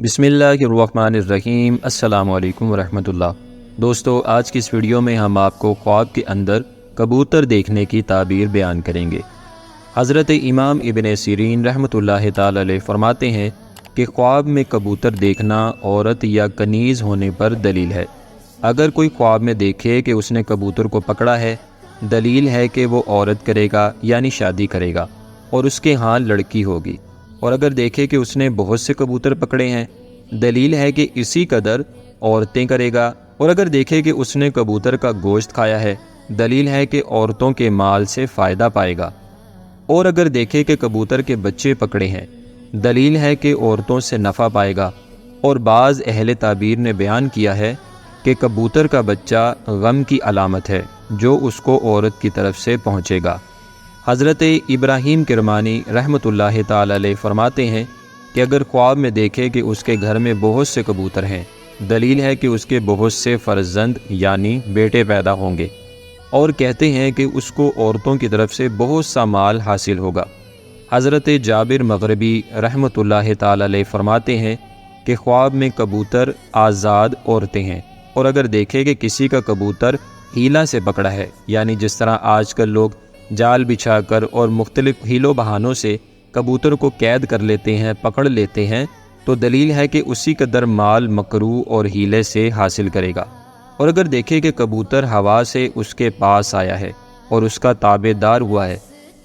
बिस्मिल्लाहिर्रहमानिर्रहीम। अस्सलामु अलैकुम वरहमतुल्लाह। दोस्तों, आज की इस वीडियो में हम आपको ख्वाब के अंदर कबूतर देखने की ताबीर बयान करेंगे। हज़रत इमाम इब्न सीरीन रहमतुल्लाहि ताला अलैह फरमाते हैं कि ख्वाब में कबूतर देखना औरत या कनीज़ होने पर दलील है। अगर कोई ख्वाब में देखे कि उसने कबूतर को पकड़ा है, दलील है कि वो औरत करेगा यानी शादी करेगा और उसके यहाँ लड़की होगी। और अगर देखे कि उसने बहुत से कबूतर पकड़े हैं, दलील है कि इसी कदर औरतें करेगा। और अगर देखे कि उसने कबूतर का गोश्त खाया है, दलील है कि औरतों के माल से फ़ायदा पाएगा। और अगर देखे कि कबूतर के बच्चे पकड़े हैं, दलील है कि औरतों से नफ़ा पाएगा। और बाज़ अहले ताबीर ने बयान किया है कि कबूतर का बच्चा गम की अलामत है जो उसको औरत की तरफ से पहुँचेगा। हज़रत इब्राहीम किरमानी रहमतुल्लाहि ताला अलैह फरमाते हैं कि अगर ख्वाब में देखे कि उसके घर में बहुत से कबूतर हैं, दलील है कि उसके बहुत से फ़र्जंद यानी बेटे पैदा होंगे। और कहते हैं कि उसको औरतों की तरफ से बहुत सा माल हासिल होगा। हज़रत जाबिर मग़रिबी रहमतुल्लाहि ताला अलैह फरमाते हैं कि ख्वाब में कबूतर आज़ाद औरतें हैं। और अगर देखे कि किसी का कबूतर हीला से पकड़ा है, यानी जिस तरह आजकल लोग जाल बिछाकर और मुख्तलिफ हीलों बहानों से कबूतर को कैद कर लेते हैं, पकड़ लेते हैं, तो दलील है कि उसी कदर माल मकरू और हीले से हासिल करेगा। और अगर देखे कि कबूतर हवा से उसके पास आया है और उसका ताबेदार हुआ है,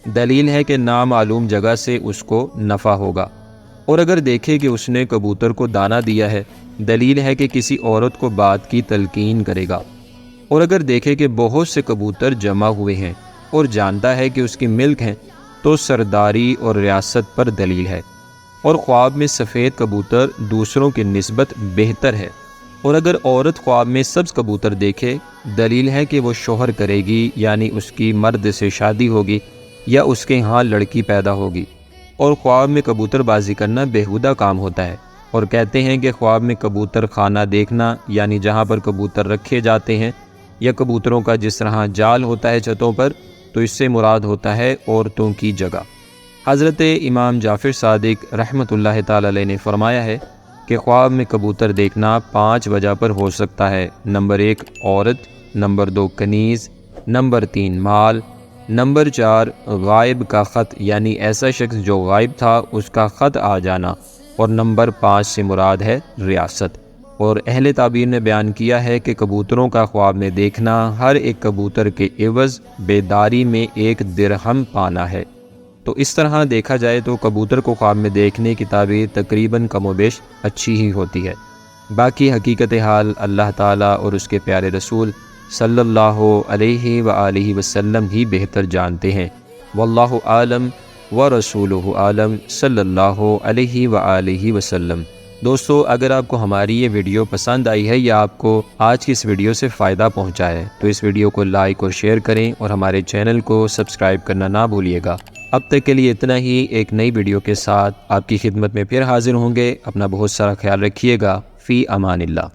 दलील है कि नामालूम जगह से उसको नफ़ा होगा। और अगर देखे कि उसने कबूतर को दाना दिया है, दलील है कि किसी औरत को बात की तलकीन करेगा। और अगर देखे कि बहुत से कबूतर जमा हुए हैं और जानता है कि उसकी मिल्क हैं, तो सरदारी और रियासत पर दलील है। और ख्वाब में सफ़ेद कबूतर दूसरों की निस्बत बेहतर है। और अगर औरत ख्वाब में सब्ज़ कबूतर देखे, दलील है कि वो शोहर करेगी यानी उसकी मर्द से शादी होगी या उसके यहाँ लड़की पैदा होगी। और ख्वाब में कबूतरबाजी करना बेहुदा काम होता है। और कहते हैं कि ख्वाब में कबूतर खाना देखना यानी जहाँ पर कबूतर रखे जाते हैं या कबूतरों का जिस तरह जाल होता है छतों पर, तो इससे मुराद होता है औरतों की जगह। हज़रत इमाम जाफ़र सादिक रहमतुल्लाहि ताला अलैह ने फरमाया है कि ख्वाब में कबूतर देखना 5 वजह पर हो सकता है। नंबर 1 औरत, नंबर 2 कनीज़, नंबर 3 माल, नंबर 4 गायब का ख़त यानी ऐसा शख्स जो गायब था उसका ख़त आ जाना, और नंबर 5 से मुराद है रियासत। और अहले ताबीर ने बयान किया है कि कबूतरों का ख्वाब में देखना हर एक कबूतर के एवज़ बेदारी में 1 दिरहम पाना है। तो इस तरह देखा जाए तो कबूतर को ख्वाब में देखने की ताबीर तकरीबन कमोबेश अच्छी ही होती है। बाकी हकीकत हाल अल्लाह ताला और उसके प्यारे रसूल सल्लल्लाहु अलैहि व आलिहि वसल्लम ही बेहतर जानते हैं। वल्लाहु आलम व रसूलुहु आलम सल्लल्लाहु अलैहि व आलिहि वसल्लम। दोस्तों, अगर आपको हमारी ये वीडियो पसंद आई है या आपको आज की इस वीडियो से फ़ायदा पहुंचा है, तो इस वीडियो को लाइक और शेयर करें और हमारे चैनल को सब्सक्राइब करना ना भूलिएगा। अब तक के लिए इतना ही। एक नई वीडियो के साथ आपकी खिदमत में फिर हाजिर होंगे। अपना बहुत सारा ख्याल रखिएगा। फ़ी अमानिल्लाह।